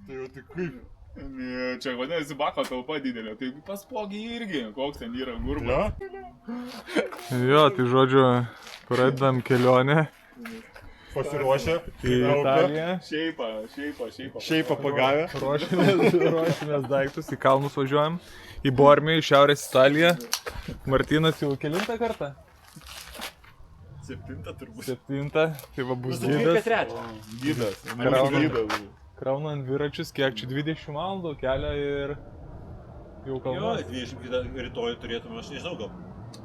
Tai jau tai kaip? Čia vadinasi bako talpa didelė, tai pas Pogį irgi, koks ten yra gurba. Jo, tai žodžiu, pradedam kelionę. Pasiruošę į Italiją. Šeipą pagavę. Ruošimės daiktus, į kalnus važiuojam. Į Bormį, į Šiaurės Italiją. Martynas jau kelintą kartą? 7 turbūt. 7, tai va bus gidas. Gidas. Kraunant dviračius, kiek čia 20 valandų kelia ir jau kalnas. Jo, 20 rytoj turėtume, aš nežinau, gal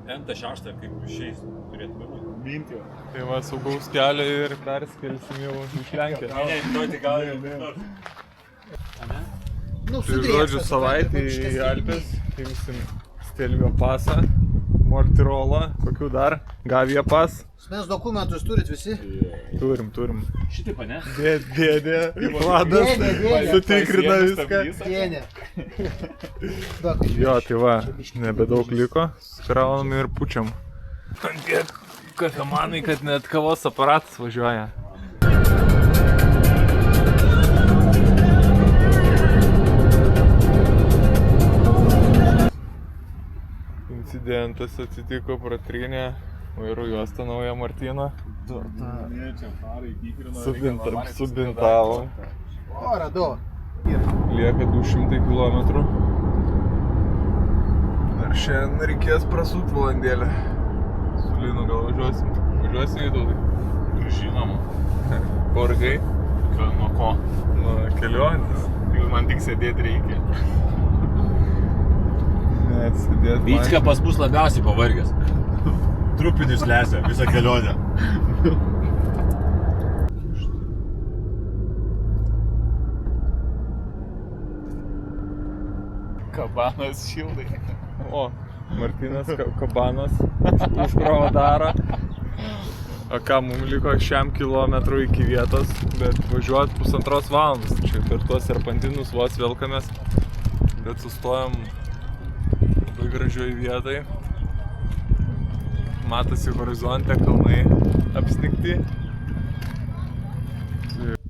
5-6 kaip išeis turėtume būti. Mintį. Tai va, saugaus kelio ir perskelsim jau iš Lenkijos. Ne, rytoj tai gal jau. Tai žodžiu, savaitę į Alpes, imsim Stelvio pasą, Mortirolą, kokių dar, Gavija pas. Mes dokumentus turit visi? Turim. Šitaip, ne? Dėdė, vadas, sutikrina viską. Dienė. Jo, tai va, nebedaug liko, skraunam ir pučiam. Tiek kafemanai, kad net kavos aparatas važiuoja. Incidentas atsitiko, pratrynė vairo juostą naują Martyną. Subintavom. O, radau. Lieka 200 km. Dar šiandien reikės prasukt valandėlę. Su Linu gal važiuosim. Važiuosim į Tautai? Žinoma. Porgai? Nuo ko? Nuo kelionės. Jau man tik sėdėti reikia. Net sėdėt Vycka pas mus labiausiai pavargęs. Trupinis lesia visą kelionę. Kabanas šildai. O, Martynas kabanas užkrovą daro. O ką, mums liko šiam kilometrų iki vietos, bet važiuot 1,5 valandos. Čia per tuos serpantinus vos velkamės, bet sustojom labai gražioj vietai. Matosi horizonte kalnai apsnigti.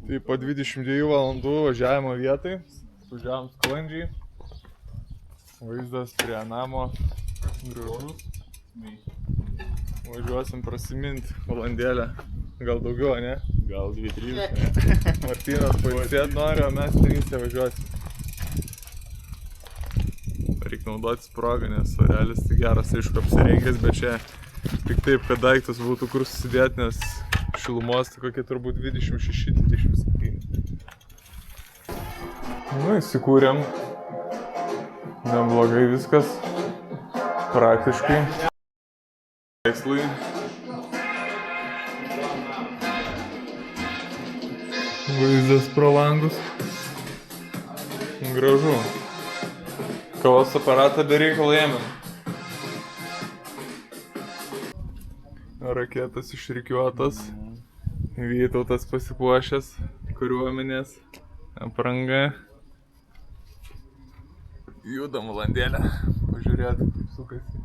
Tai po 22 valandų važiavimo vietai, važiavom sklandžiai. Vaizdas prie namo gražus. Važiuosim prasimint valandėlę, gal daugiau, ne? Gal 2-3. Martynas pailsėt nori, o mes 3 važiuosim. Reikia naudotis progą, nes orelis tai geras, aišku, apsirengęs, bet čia tik taip, kad daiktas būtų kur susidėti, nes šilumos tai kokie turbūt 26-27. Nu, įsikūrėm. Neblogai viskas. Praktiškai. Paveikslai. Vaizdas pro langus. Gražu. Kavos aparatą be reikalo ėmėm. Raketas išrikiuotas. Vytautas pasipuošęs. Kariuomenės apranga. Judam valandėlę. Pažiūrėt, kaip sukasi.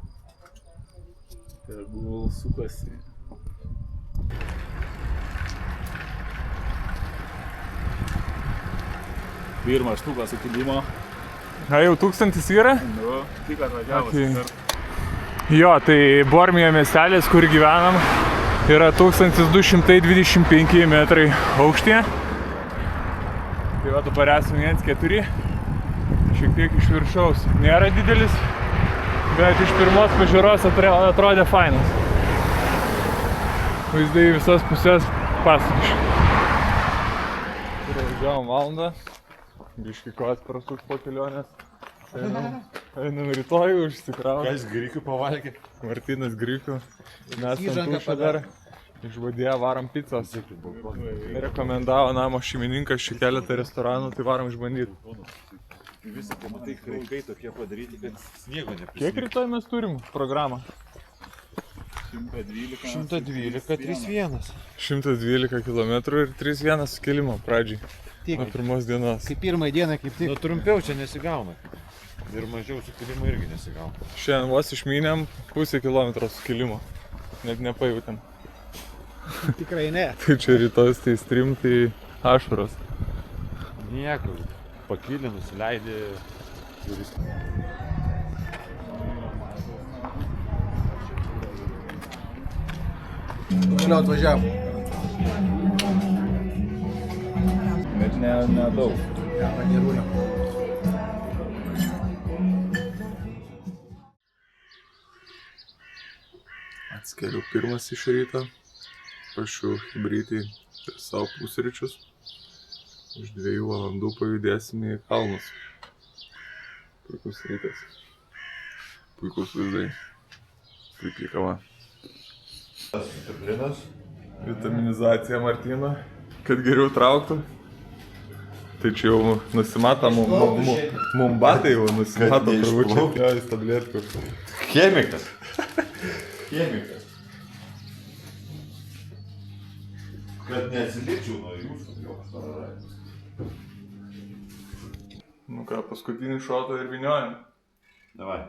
Tegul sukasi. Pirmas štukas sukilimo. A, jau 1000 yra? Nu, tik atvažiavus. Jo, tai Bormio miestelis, kur gyvenam, yra 1225 metrai aukštyje. Tai va, dabar esame 1,4. Šiek tiek iš viršaus. Nėra didelis, bet iš pirmos pažiūros atrodė fainas. Vaizdai visas pusės pasakiški. Važiavom valandą. Biški kojas prasuks po kelionės. Einam rytoj užsikrauti. Kas grikių pavalgė? Martynas grikių. Mes ant tušą dar išvadėję varom pizzos. Rekomendavo namo šeimininkas šį keletą restoranų, tai varom išbandyti. Visi pamatai kraikai tokie padaryti, kad sniego neprisimė. Kiek rytoj mes turim programą? 112, 3-1. 112 km ir 3-1 sukilimo pradžiai. Nuo pirmos dienos. Kaip pirmą dieną, kaip tik. Nu trumpiau čia nesigauna. Ir mažiau sukilimo irgi nesigauna. Šiandien vos išmynėm pusę kilometro sukilimo. Net nepajautėm. Tikrai ne. Tai čia rytoj tai stream, tai ašaros. Nieko. Pakylį, nusileidė. Ir jis... Vėliau atvažiavom. Bet nedaug. Panirūnio. Atskeliu pirmas iš ryto. Pašiu hibrytį per savo pusryčius. Už 2 valandų pajudėsime į kalnus. Puikus rytas. Puikus vaizdai. Puikiai kava. Vitaminizacija Martyno, kad geriau trauktų. Tai čia jau nusimato, mumbatai jau nusimato turbūt čia į tabletką. Chemikas. Chemikas. Kad neatsilikčiau nuo jūsų, jau aš pararai. Nu ką, paskutinį šotą ir vyniojam. Davai.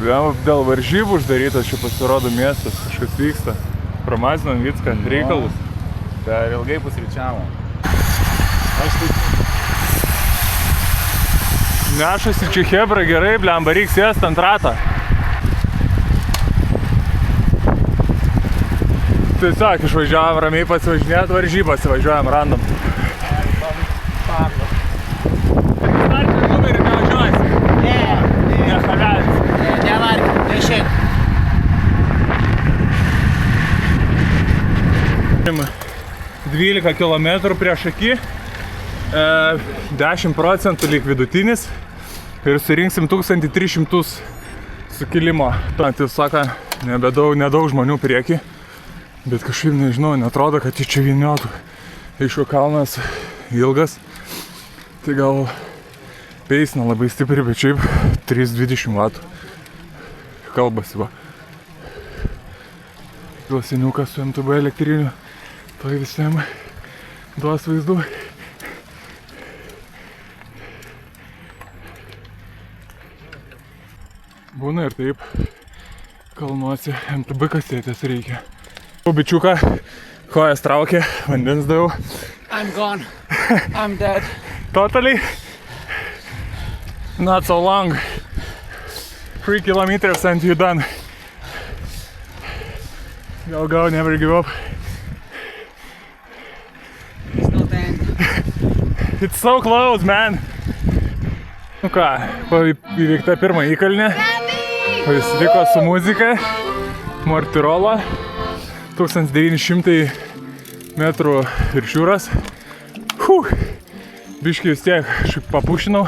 Dėl varžybų uždarytas čia pasirodo miestas, kažkas vyksta. Pramazinom Vicką, reikalus. Per ilgai pusryčiavom. Nešasi čia hebra gerai, blemba, reiks sėst ant ratą. Tiesiog išvažiavam ramiai pasivažinėt, varžybas važiuojam random. Startinį numerį nevažiuosi? Ne, Nechavelis. nevark, nešėk. 12 km prieš akį, 10% lyg vidutinis ir surinksim 1300 sukilimo. Tai sako, nedaug žmonių prieki, bet kažkaip nežinau, netrodo, kad čia vyniotų. Aišku, kalnas ilgas, tai gal peisina labai stipriai, bet šiaip 320 vatų. Kalbasi va. Klasiniukas su MTB elektriniu. Tai visiem duos vaizdų. Būna ir taip, kalnuose MTB kasetės reikia. Bičiuką, kojas traukė, vandens daviau. I'm gone. I'm dead. Totally? Not so long. 3 kilometers and you're done. Go, never give up. It's not the end. It's so close, man. Nu ką, įveikta pirmą įkalnę. Pasitiko su muzika. Mortirola. 1900 metrų viršiūras. Biškai vis tiek kažkaip papušinau.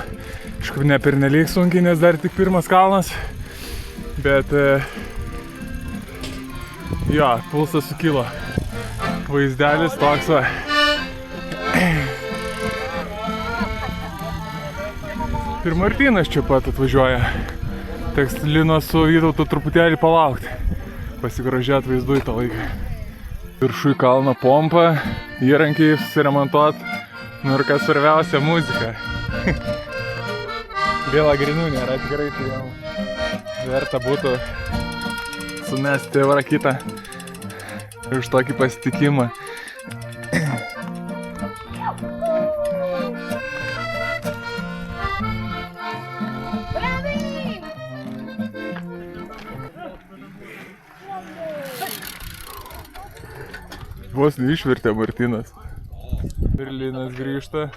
Kažkaip ne pernelyg sunkiai, nes dar tik pirmas kalnas. Bet jo, pulsas sukilo. Vaizdelis toks va. Ir Martynas čia pat atvažiuoja. Teks Lino su Vytautu truputėlį palaukti. Pasigražėt vaizdu į tą laiką. Viršui kalno pompa, įrankiai susiremontuot. Nu ir kas svarbiausia, muzika. Vėl agrinų nėra, tikrai tai jau verta būtų sumesti eurą kitą už tokį pasitikimą. Vos neišvirtė Martynas. Ir Linas grįžta.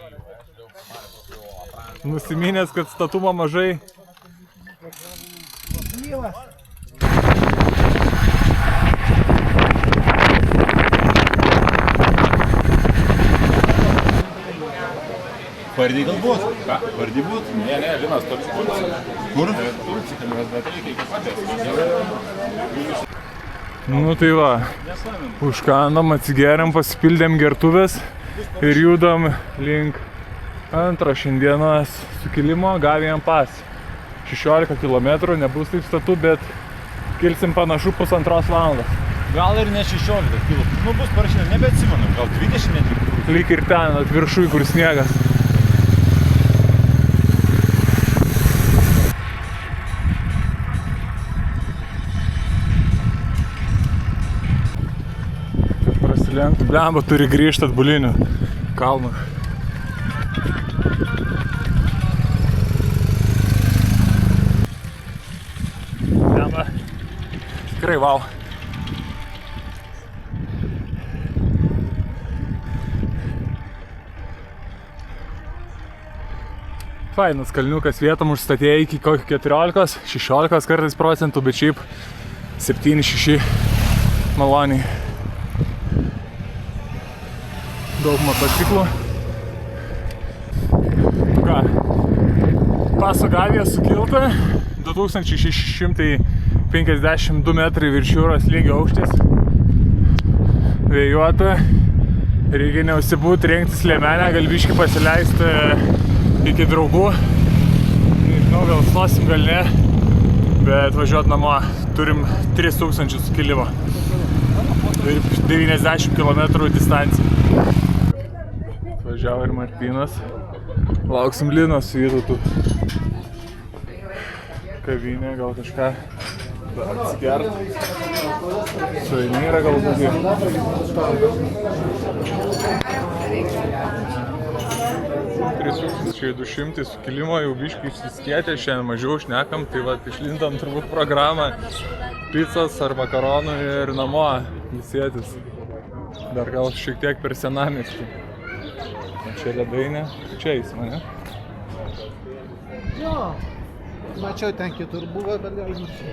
Nusiminęs, kad statumo mažai. Vardį galbūt? Ką? Vardį būt? Ne, Linas toks būtas. Kur? Bet reikia iki patės. Nu tai va, užkandom, atsigeriam, pasipildėm gertuvės ir judam link antro šiandienos sukilimo Gavijam Pas. 16 km, nebus taip statu, bet kilsim panašu 1,5 valandos. Gal ir ne 16 km. Nu bus parašyta, nebeatsimenu, gal 20 netgi. Lyg ir ten, atviršui, kur sniegas. Prasilenkti, blemba, turi grįžti atbuliniu kalnu. Tema. Tikrai wow. Fainas kalniukas, vietom užstatė iki kokio 14-16 kartais procentų, bet šiaip 7-6 maloniai. Daug motociklų. Ką? Paso Gavija sukilta, 2652 metrai virš jūros lygio aukštis. Vėjuota, reikia neužsibūt, rinktis liemenę, gal biškį pasileisti iki draugų. Nežinau, gal stosim, gal ne, bet važiuot namo. Turim 3000 sukilimo ir 90 km distanciją. Važiavo ir Martynas. Lauksim Linos su Vytautu. Kavinė, gal kažką atsigert. Suvenyrą galbūt. 3200 sukilimo, jau biškį išsiskėtė, šiandien mažiau šnekam, tai va, išlindam turbūt programą picos ar makaronų ir namo visėtis. Dar gal šiek tiek per senamiestį. O čia ledainė, čia eis mane. Jo, mačiau ten kitur buvo, bet gal mačiau.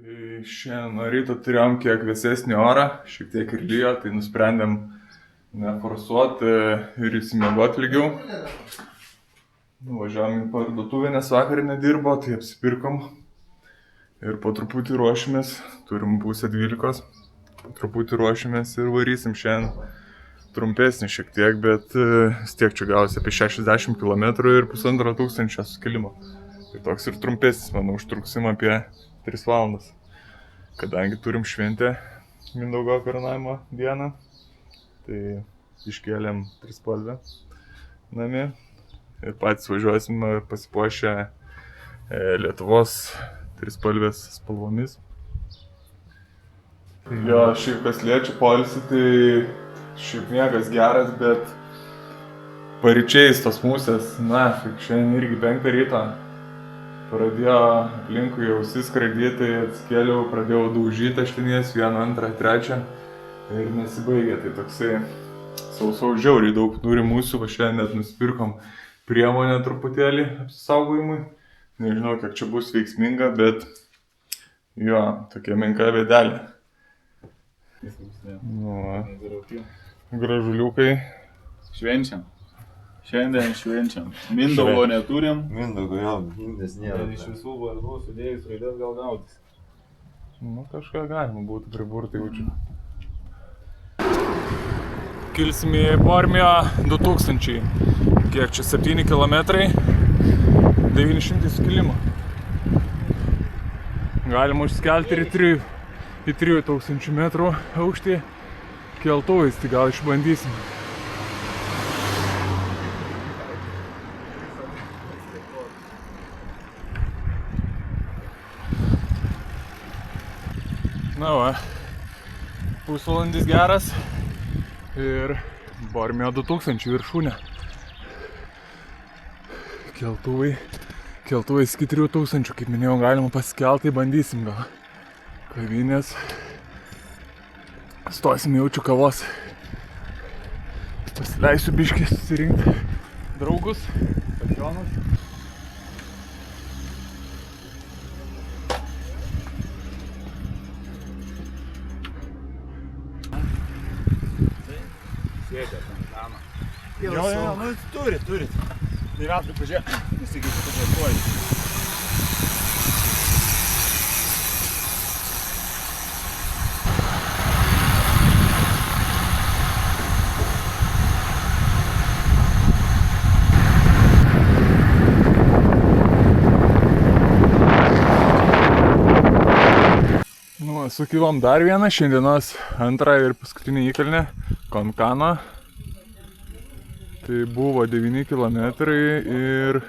Tai šiandien nuo ryto turėjom kiek vėsesnį orą, šiek tiek ir lijo, tai nusprendėm neforsuoti ir įsimiegoti ilgiau. Nuvažiavom į parduotuvę, nes vakar nedirbo, tai apsipirkom. Ir po truputį ruošimės, turim pusę 12, po truputį ruošimės ir varysim šiandien. Trumpesnį šiek tiek, bet vis tiek čia gausi apie 60 km ir 1500 sukilimo. Tai toks ir trumpesnis, manau, užtruksim apie 3 valandas. Kadangi turim šventę Mindaugo karūnavimo dieną, tai iškėlėm trispalvę namie ir patys važiuosim pasipuošę Lietuvos trispalvės spalvomis. Jo, šiaip kas liečia poilsį, tai šiaip miegas geras, bet paryčiais tos musės, šiandien irgi 5 ryto. Pradėjo aplinkui ausis skraidyti, atsikėliau, pradėjau daužyti aštinės, 1, 2, 3 ir nesibaigė. Tai toksai sausau žiauriai daug turi mūsų, va šiandien net nusipirkom priemonę truputėlį apsisaugojimui. Nežinau, kiek čia bus veiksminga, bet jo, tokia menka vėdelė. Gražuliukai. Švenčiam. Šiandien švenčiam. Mindaugo neturim. Mindaugo, jo, Indės nėra. Iš visų vardų sudėjus raidės gal gautis. Kažką galima būtų priburti jaučiu. Kilsim į Bormio 2000. Kiek čia 7 km, 900 sukilimo. Galima užskelti ir į 3000 metrų aukštį keltuvais, tai gal išbandysim. Na va, pusvalandis geras ir Bormio 2000 viršūnė. Keltuvais iki 3000, kaip minėjau, galima pasikelti, bandysim gal. Kavinės. Stosim jaučiu kavos. Pasileisiu biškį susirinkti draugus, pasionus. Sėdė ten namą. Jo, Turit. Tai ratui pažiūrėk, nesikeičiu pažiūrėtuoju. Sukilom dar vieną, šiandienos antrą ir paskutinį įkalnę, Konkano Tai buvo 9 km ir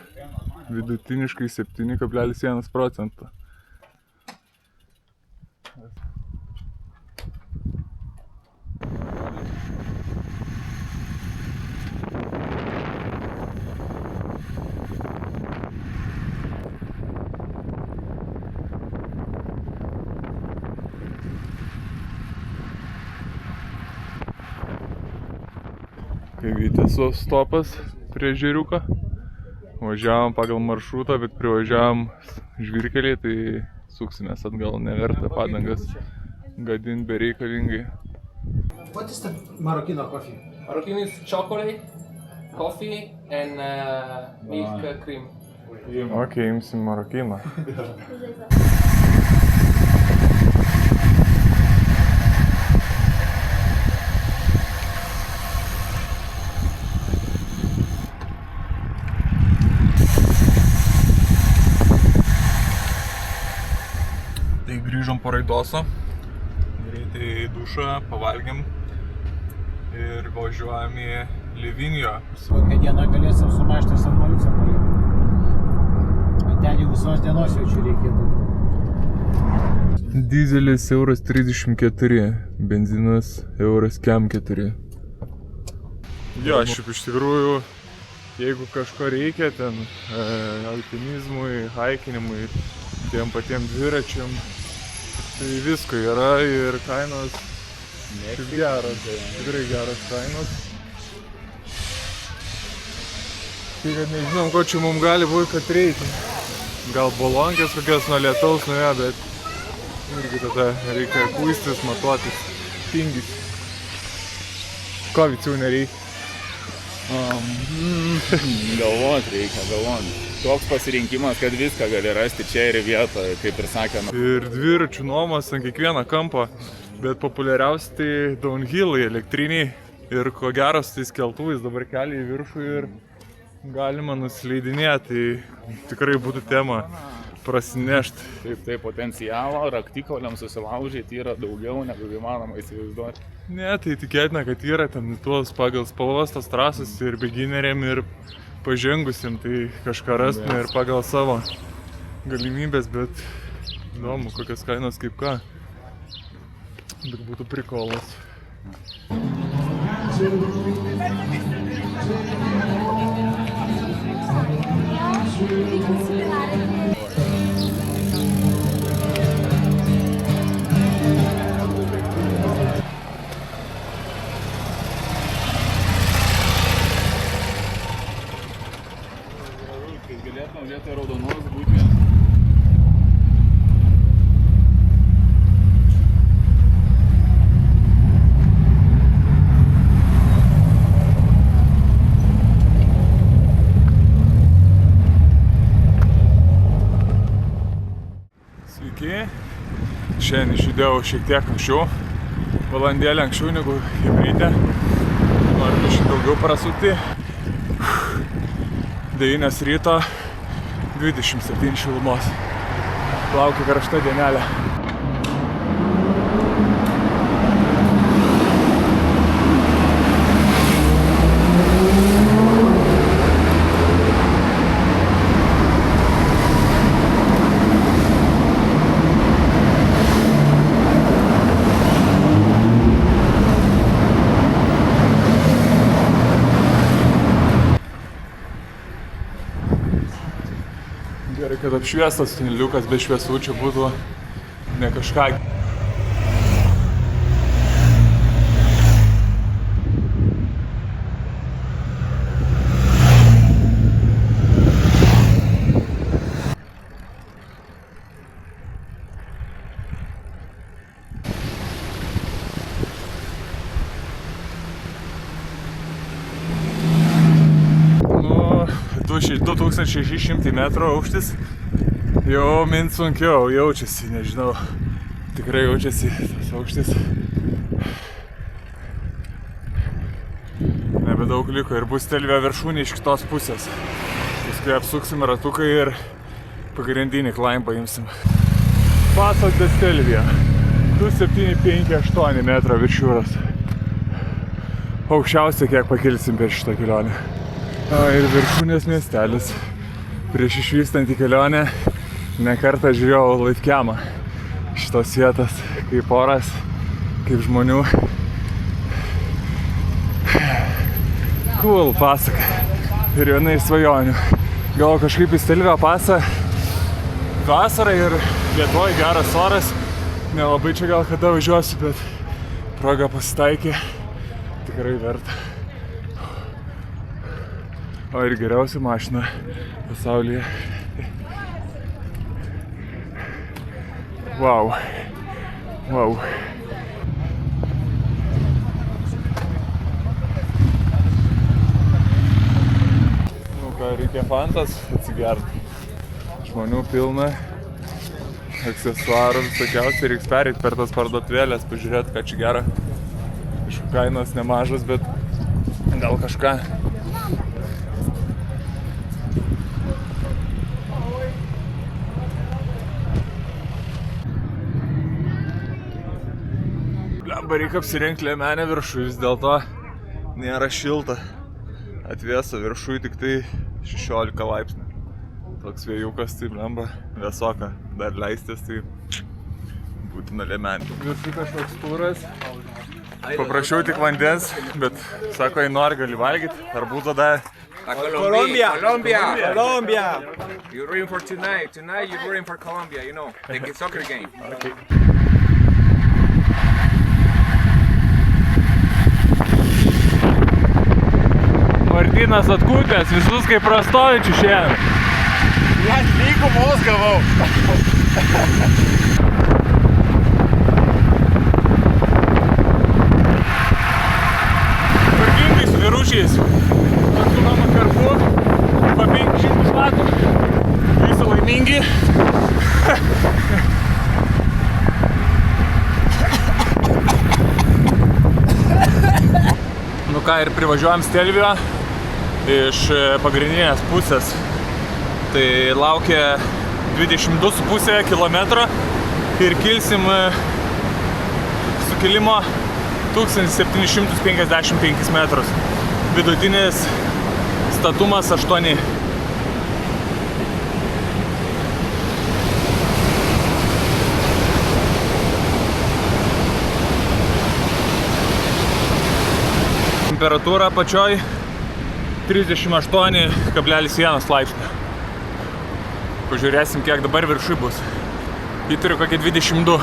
vidutiniškai 7,1%. Kai Vytės stopas prie Žiriuko. Važiavom pagal maršrutą, bet privažiavom žvyrkelį, tai suksimės atgal, neverta padangas gadint bereikalingai. What is the Marokino coffee? Maroccan is chocolate, coffee and milk cream. Ok, imsim marokiną. Tai grįžom po Raidoso, greitai į dušą, pavalgėm ir važiuojam į Livinijo. Kokią dieną galėsim sumažti Samariucą palikti. Bet ten jau visos dienos jau čia reikėtų. Dizelis €1,34, benzinas €4. Jo, šiaip iš tikrųjų, jeigu kažko reikia ten alpinizmui, haikinimui, tiem patiem dviračiam, tai visko yra ir kainos šiaip geros, tikrai geros kainos. Tai kad nežinom, ko čia mums gali būti, kad reikia. Gal bolonkės kokias nuo lietaus nuėjo, bet irgi tada reikia kuistis, matuotis, tingis. Ko vicių nereikia? Galvot reikia, galvot. Toks pasirinkimas, kad viską gali rasti čia ir vietoje, kaip ir sakėme. Ir dviračių nuomos ant kiekvieną kampą, bet populiariausi tai downhillai, elektriniai ir ko geros tais keltuvais dabar kelia į viršų ir galima nusileidinėti, tai tikrai būtų tema prasinešti. Taip, potencialo raktikauliams susilaužyti yra daugiau negu įmanoma įsivaizduoti. Ne, tai tikėtina, kad yra ten tuos pagal spalvas tos trasos ir begineriam ir pažengusiam, tai kažką rastume ir pagal savo galimybės, bet įdomu, kokios kainos kaip ką. Bet būtų prikolas. Galėtume vietoj raudonos būti vien. Sveiki, šiandien išjudėjau šiek tiek anksčiau, valandėlę anksčiau negu hibridė. Noriu biškį daugiau prasukti. 9 ryto, 27 šilumos. Laukia karšta dienelė. Gerai, kad apšviestas tuneliukas, be šviesučių būtų ne kažką. Nu, 2600 metrų aukštis. Jau mint sunkiau jaučiasi, nežinau, tikrai jaučiasi tas aukštis. Nebedaug liko ir bus Stelvio viršūnė iš kitos pusės. Paskui apsuksim ratuką ir pagrindinį climb paimsim. Paso de Stelvio, 2758 metrą virš jūros. aukščiausia, kiek pakilsim per šitą kelionę. Ir viršūnės miestelis. Prieš išvykstant į kelionę ne kartą žiūrėjau laivkiamą šitos vietos, kaip oras, kaip žmonių. Cool pasaka. Ir viena iš svajonių. Gal kažkaip į Stelvio pasą vasarą ir Lietuvoj geras oras. Nelabai čia gal kada važiuosiu, bet proga pasitaikė. Tikrai verta. O ir geriausia mašina pasaulyje. Wow. Wow. Nu ką, reikia fantas atsigerti. Žmonių pilna. Aksesuarų visokiausiai, reiks pereit per tas parduotuvėlės, pažiūrėti, ką čia gera. Aišku, kainos nemažas, bet gal kažką. Blemba, reikia apsirengti liemenę viršų, vis dėlto nėra šilta. Atvėsa viršų tik tai 16 laipsnių. Toks vėjukas, tai blemba, vėsoka. Dar leistis, tai būtina liemenė. Viršų kažkoks turas. Paprašiau tik vandens, bet sako, jei nori, gali valgyti. Arbūzo davė. Colombia. You're rooting for tonight. Tonight you're rooting for Colombia, you know, the soccer game. Okay. Martynas atkūtęs, visus kaip prastovičių šiandien. Net lygumos gavau. Tvarkingai su vyručiais. Atsukama karpu, pa 500 vatų. Visi laimingi. Nu ką, ir privažiuojam Stelvio iš pagrindinės pusės. Tai laukia 22,5 kilometro ir kilsim sukilimo 1755 metrus. Vidutinis statumas 8. Temperatūra pačioj 38,1 laipsnio. Pažiūrėsim, kiek dabar viršui bus. Įturiu kokie 22.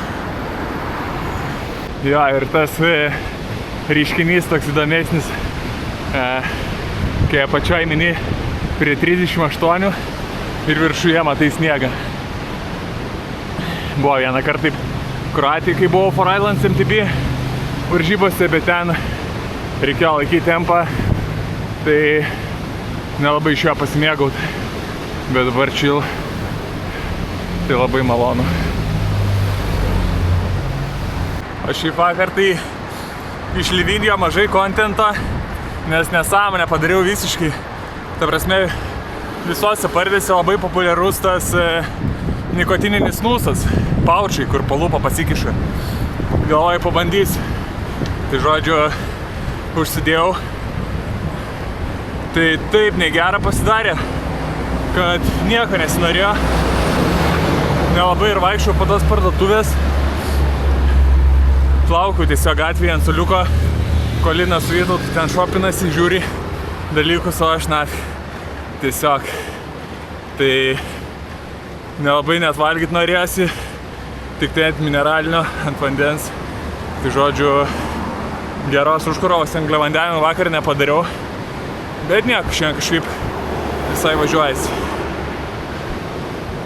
Jo, ir tas reiškinys toks įdomesnis, kai apačioj mini prie 38 ir viršuje matai sniegą. Buvo vieną kartą taip Kroatijai, kai buvau For Islands MTB varžybose, bet ten reikėjo laikyti tempą, tai nelabai iš jo pasimėgaut, bet dabar chill, tai labai malonu. O šį vakar tai iš Livinjo mažai kontento, nes nesąmonę padariau visiškai. Ta prasme, visose pardėse labai populiarus tas nikotininis snusas, paučiai, kur po lūpą pasikiša. Galvoju, pabandysiu. Tai žodžiu, užsidėjau. Tai taip negera pasidarė, kad nieko nesinorėjo. Nelabai ir vaikščiau po tos parduotuvės. Plaukiu tiesiog gatvėje ant suliuko, Kolinas su Vytautu ten šopinasi, žiūri dalykus, o aš nafi. Tiesiog. Tai nelabai net valgyt norėjosi, tik tai ant mineralinio, ant vandens. Tai žodžiu, geros užkrovos angliavandenių vakar nepadariau. Bet nieko, šiandien kažkaip visai važiuojasi.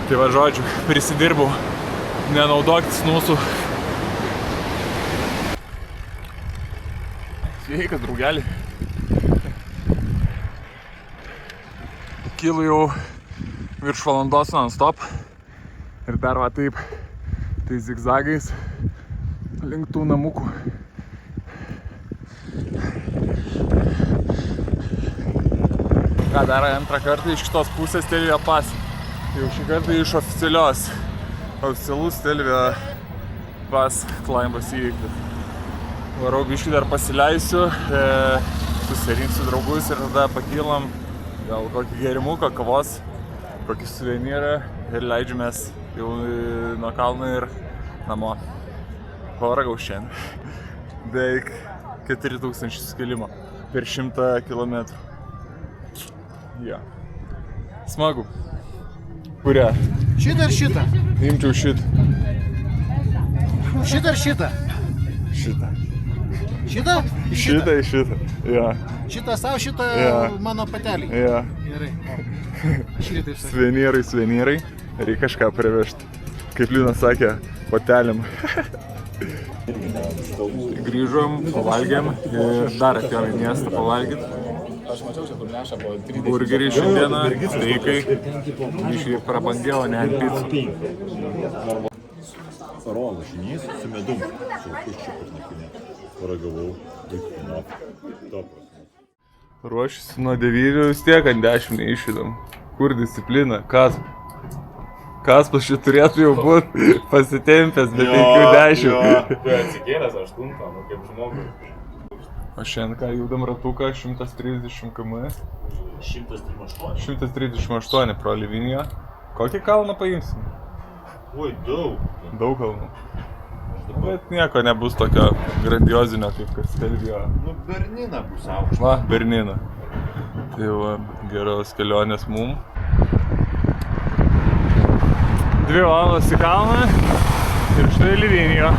Tai va žodžiu, prisidirbau. Nenaudokit snusų. Sveikas, draugelį. Kylu jau virš valandos non-stop. Ir dar va taip, tai zigzagais link tų namukų. Ką dar antrą kartą iš kitos pusės Stelvio pas. Jau šį kartą iš oficialus Stelvio pas klaimbas įvyktas. Varau biškį dar pasileisiu, susirinksiu draugus ir tada pakylam gal kokį gėrimuką, kavos, kokį suvenyrą ir leidžiamės jau nuo kalno ir namo. Paragaus šiandien. Beveik 4000 skilimo per 100 kilometrų. Ja. Smagu. Kurią? Šitą ar šitą? Imčiau šitą. Šitą ar šitą? Šitą. Šitą? Šitą į šitą. Ja. Šitą savo, šitą mano patelį. Ja. Gerai. Šitaip sakai. Suvenyrai. Reikia kažką privežti. Kaip Linas sakė, patelėm. Grįžom, pavalgėm ir dar atėjom į miestą pavalgyti. Burgerį šiandieną, steikai, iškai prabangiau, ne ant picų. Saro lašinys su medum, su tuščiu pusnaktinė. Paragavau, vaikų, Ruošiusi nuo 9 vis tiek ant 10 neišydam. Kur disciplina? Kaspas čia turėtų jau būti pasitempęs, bet 5-10. Tu atsikėlęs 8, kaip žmogus. O šiandien ką judam ratuką 130 km. 138 pro Liviniją. Kokį kalną paimsim? Oi, daug. Daug kalnų. Bet nieko nebus tokio grandiozinio, kaip Kastelvio. Nu, Bernina bus aukšta. Va, Bernina. Tai va, geros kelionės mum. 2 valandos į kalną ir štai Livinijo.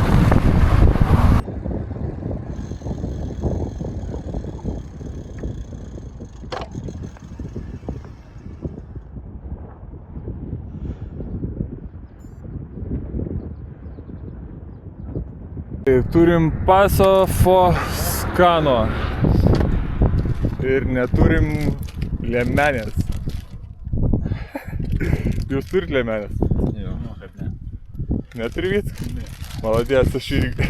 Turim Paso Foscano ir neturim liemenės. Jūs turit liemenės? Jo, kaip ne. Neturi vyt? Maladės, aš irgi.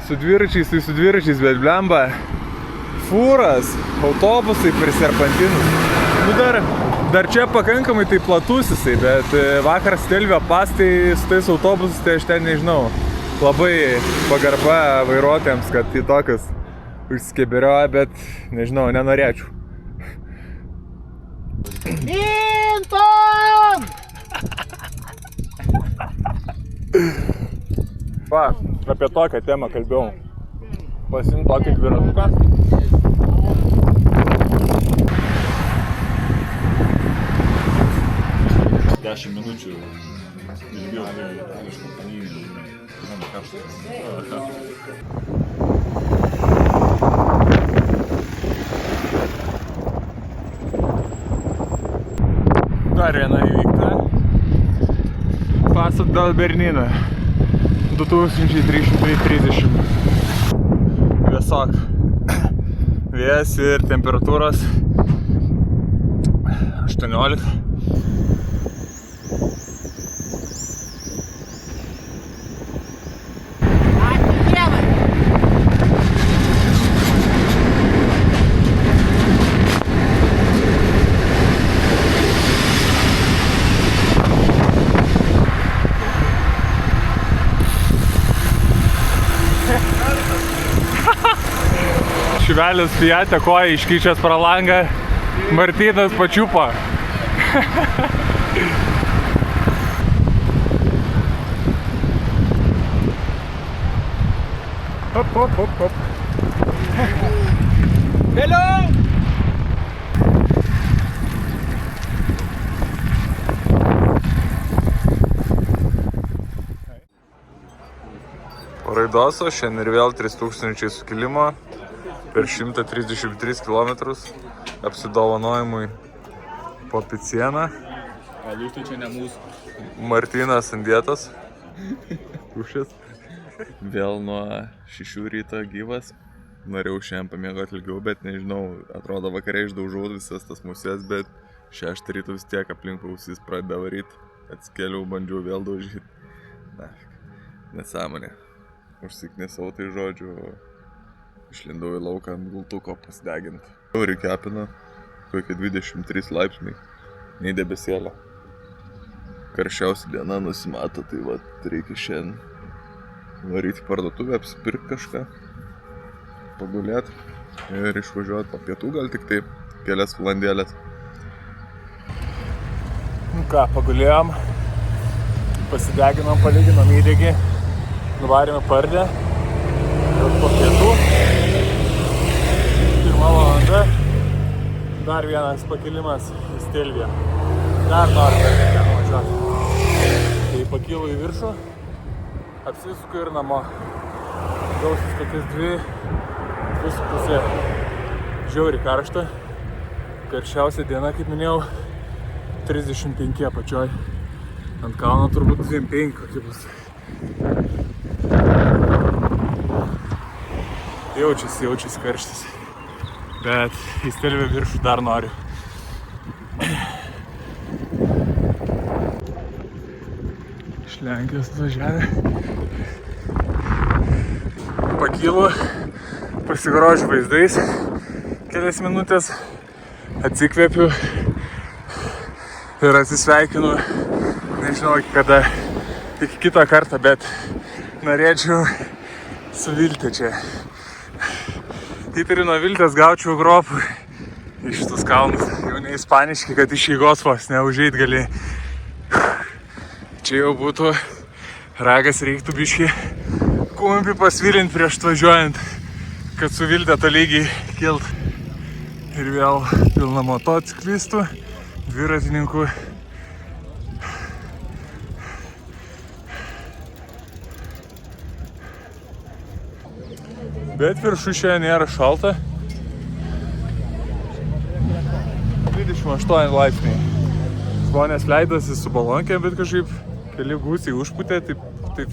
Su dviračiais, bet blemba. Fūras, autobusai per serpantinus. Nu dar čia pakankamai tai platus jisai, bet vakar Stelvio pastai su tais autobusus, tai aš ten nežinau. Labai pagarba vairuotojams, kad į tokius užskebirioja, bet nežinau, nenorėčiau. Inton! Va, apie tokią temą kalbėjau. Pasiim tokį dviratuką. Dešimt minučių ilgiau itališko panynį. Man karštas. Dar viena įvykta. Paso dal Bernina. 2330. Vėsok. Vėjas ir temperatūros 18. Šivelis Fiate koją iškyčias pro langą, Martynas pačiupo. Hop, hop, hop, hop. Hello! Raidoso, šiandien ir vėl 3000 sukilimo. Per 133 km apsidovanojimui po picieną. Alus tai čia ne mūsų. Martynas ant dietos. Kušės. Vėl nuo 6 ryto gyvas. Norėjau šiandien pamiegoti ilgiau, bet nežinau, atrodo vakare išdaužau visas tas musės, bet 6 ryto vis tiek aplink ausis pradeda varyti. Atsikėliau, bandžiau vėl daužyti. Na, nesąmonė. Užsiknisau tai žodžiu. Išlindau į lauką ant gultuko pasideginti. Taurį kepina, kokie 23 laipsniai, nei debesėlio. Karščiausia diena nusimato, tai va, reikia šiandien varyti į parduotuvę, apsipirkti kažką, pagulėti ir išvažiuoti po pietų, gal tik tai kelias valandėlės. Nu ką, pagulėjom, pasideginom, palyginom įdegį, nuvarėme pardę ir po pietų, 1 valanda, dar vienas pakilimas į Stelviją. Dar noriu ten važiuoti. Tai pakylu į viršų, apsisuku ir namo. Gausis tokias 2,5. Žiauriai karšta. Karščiausia diena, kaip minėjau, 35 apačioj. Ant kalno turbūt 25 kokie bus. Jaučiasi karštis. Bet į Stelviją viršų dar noriu. Iš Lenkijos atvažiavę. Pakylu, pasigrožiu vaizdais kelias minutės, atsikvėpiu ir atsisveikinu. Nežinau iki kada, iki kitą kartą, bet norėčiau su Vilte čia. Įtariu nuo Viltės gaučiau gropų iš šitus kalnus. Jau ne ispaniški, kad iš eigos vos neužeit gali. Čia jau būtų ragas, reiktų biškį kumpį pasvilint prieš važiuojant, kad su Vilte tolygiai kilt. Ir vėl pilna motociklistų, dviratininkų. Bet viršų šiandien nėra šalta. 28 laipsniai. Žmonės leidosi su balonkėm, bet kažkaip keli gūsiai užpūtė, taip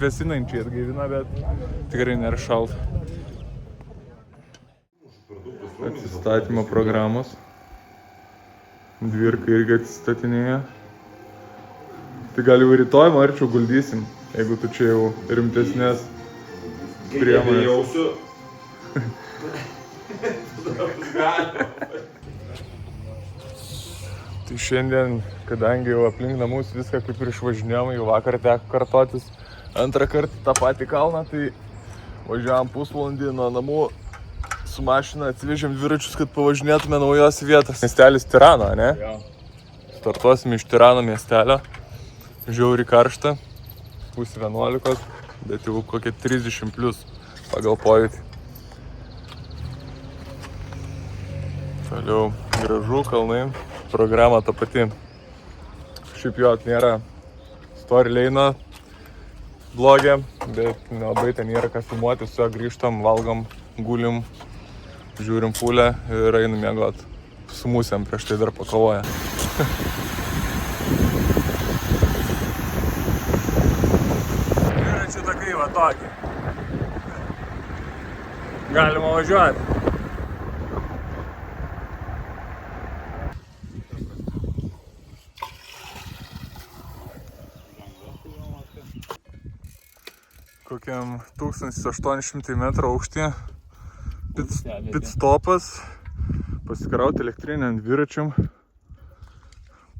vėsinančiai atgaivina, bet tikrai nėra šalta. Atsistatymo programos. Dvirka irgi atsistatinėja. Tai gal jau rytoj marčiau guldysim, jeigu tu čia jau rimtesnės priemonės. Tai šiandien, kadangi jau aplink namus viską kaip ir išvažinėjom, jau vakar teko kartotis antrą kartą tą patį kalną, tai važiavom pusvalandį nuo namų su mašina, atsivežėm dviračius, kad pavažinėtume naujos vietos. Miestelis Tirana, ne? Jo. Startuosim iš Tirano miestelio, žiauriai karšta, 10:30, bet jau kokie 30 plius pagal pojūtį. Toliau gražu, kalnai, programa ta pati. Šiaip jo nėra story lane'o blogė, bet nelabai ten nėra ką filmuoti, su juo grįžtam, valgom, gulim, žiūrim pulę ir einam miegot. Su musėm prieš tai dar pakovoja. Dviračių takai va tokie. Galima važiuoti. Kokiam 1800 metrų aukštyje pit stopas, pasikrauti elektrinę ant dviračiam,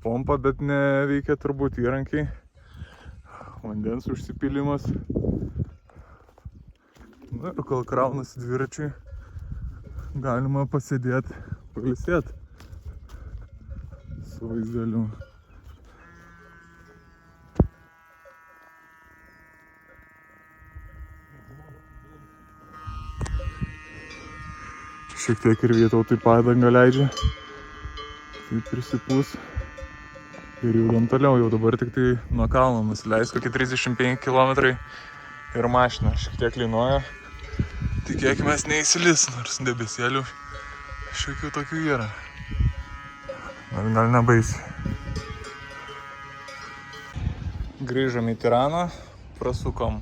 pompa, bet neveikia turbūt įrankiai, vandens užsipylimas. Na ir kol kraunasi dviračiai, galima pasėdėti, pailsėti su vaizdeliu. Šiek tiek ir Vytautui padangą leidžia, tai prisipūs ir judam toliau, jau dabar tik tai nuo kalno nusileis kokie 35 km ir mašina šiek tiek lynoja, tikėkimės neįsilis, nors debesėlių šiokių tokių yra, gal nebaisi. Grįžom į Tiraną, prasukom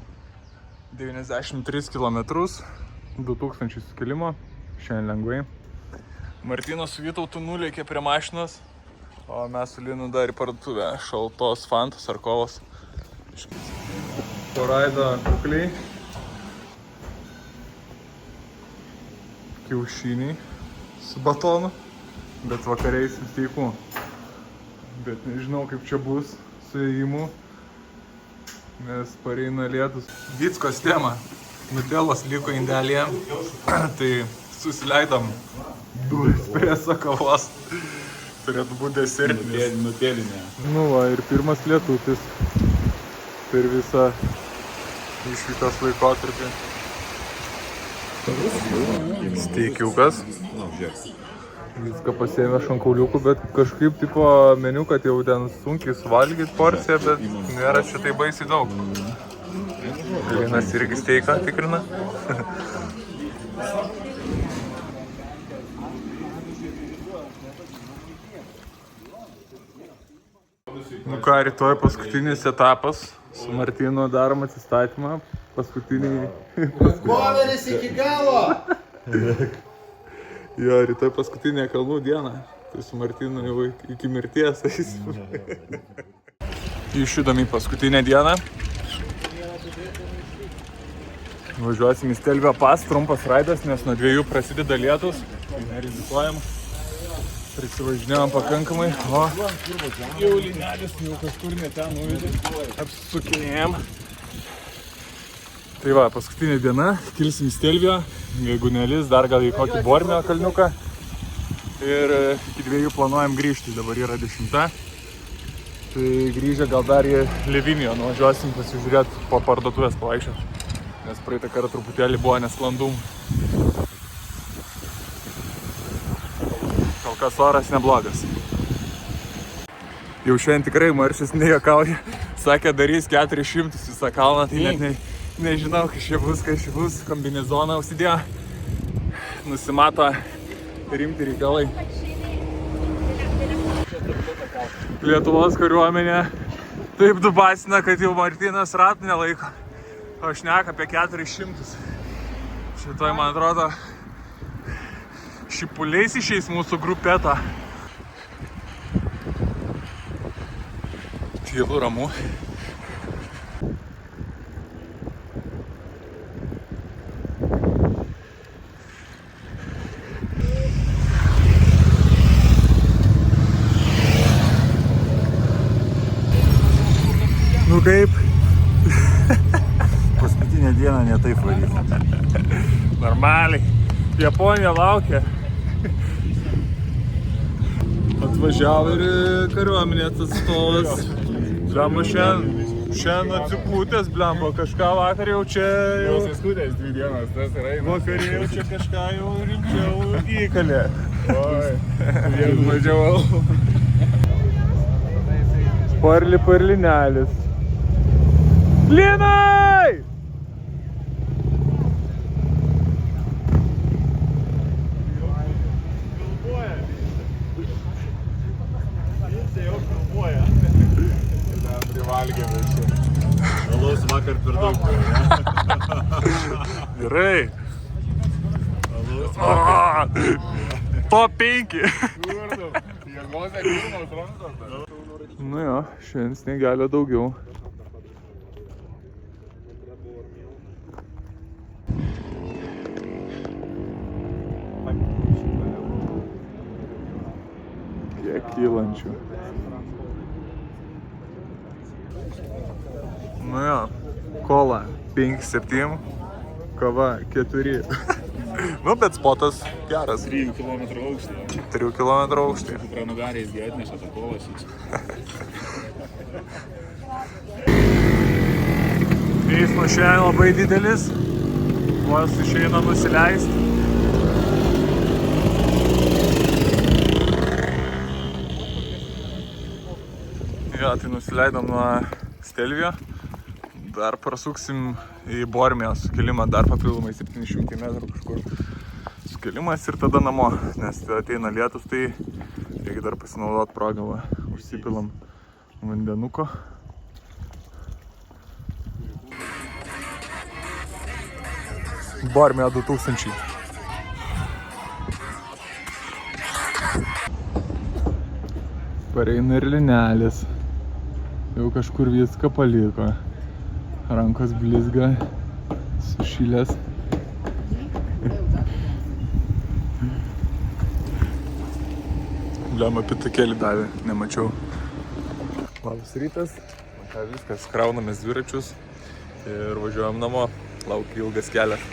93 km, 2000 skilimo. Šiandien lengvai. Martynas su Vytautu nulėkė prie mašinos, o mes su Linu dar į parduotuvę. Šaltos fantos ar kovos. Poraido kukliai. Kiaušiniai su batonu, bet vakariais vis teikų. Bet nežinau kaip čia bus su ėjimu. nes pareina lietus. Vickos tema. Nutelos liko indelėje, tai susileidom 2 espreso kavos. Turėtų būti desertinis. Nutėlinė. Nu va, ir pirmas lietutis per visą išvykos laikotarpį. Steikiukas. Viską pasėmė šankauliukų, bet kažkaip tipo meniu, kad jau ten sunkiai suvalgyt porciją, bet nėra čia tai baisiai daug. Linas irgi steiką tikrina. Nu ką, rytoj paskutinis etapas. Su Martynu darom atsistatymą. Paskutiniai... Koveris iki galo! Jo, rytoj paskutinė kalnų diena. Tai su Martynu jau iki mirties eisim. Išjudam į paskutinę dieną. Važiuosim į Stelvio pas, trumpas raidas, nes nuo 2 prasideda lietus. Tai nerizikuojam. Prisivažinėjom pakankamai. O, jau linelis, jau kažkur ne ten nuvedė. Apsukinėjom. Tai va, paskutinė diena, kilsim į Stelvio, jeigu nelis, dar gal į kokį Bormio kalniuką. Ir iki 2 planuojam grįžti, dabar yra 10. Tai grįžę gal dar į Livinijo nuvažiuosim pasižiūrėti po parduotuvės pavaikščiot. Nes praeitą kartą truputėlį buvo nesklandumų. Kol kas oras neblogas. Jau šiandien tikrai Maršis nejuokauja. Sakė, darys 400 visą kalną, tai net nežinau, kas čia bus, kombinezoną užsidėjo. Nusimato rimti reikalai. Lietuvos kariuomenė taip dubasina, kad jau Martynas ratų nelaiko. O šneka apie 400. Šitoj, man atrodo, šipuliais išeis mūsų grupetą. Tylu, ramu. Nu kaip? Paskutinę dieną ne taip varyti. Normaliai. Japonija laukia. Atvažiavo ir kariuomenės atstovas. Blemba šiandien atsipūtęs, blemba, kažką vakar jau čia... Jau suskutęs 2 dienas, tas yra įmas. Vakarė jau čia kažką jau rimčiau įkalė. Oi, vienu važiavau. Parlinelis. Linai! Privalgė visi. Alaus vakar per daug buvo, ne? Gerai. Top 5. Jėgose pirmos rankos. Nu jo, šiandien sniegelio daugiau. Kiek kylančių. Nu jo, kola 5-7, kava 4. Nu, bet spotas geras. 3 km aukštį. 3 km aukštį. Kupranugariais jie atneša tą kovą šičia. Eismas šiandien labai didelis. Vos išeina nusileisti. Jo, tai nusileidom nuo Stelvio. Dar prasuksim į Bormio sukilimą, dar papildomai 700 metrų kažkur sukilimas ir tada namo, nes ateina lietus, tai reikia dar pasinaudoti progą, va, užsipilam vandenuko. Bormio 2000. Pareina ir linelis. Jau kažkur viską paliko. Rankos blizga, sušilęs. Blemba pitakėlį davė, nemačiau. Labas rytas. Viskas, kraunamės dviračius ir važiuojam namo. Laukia ilgas kelias.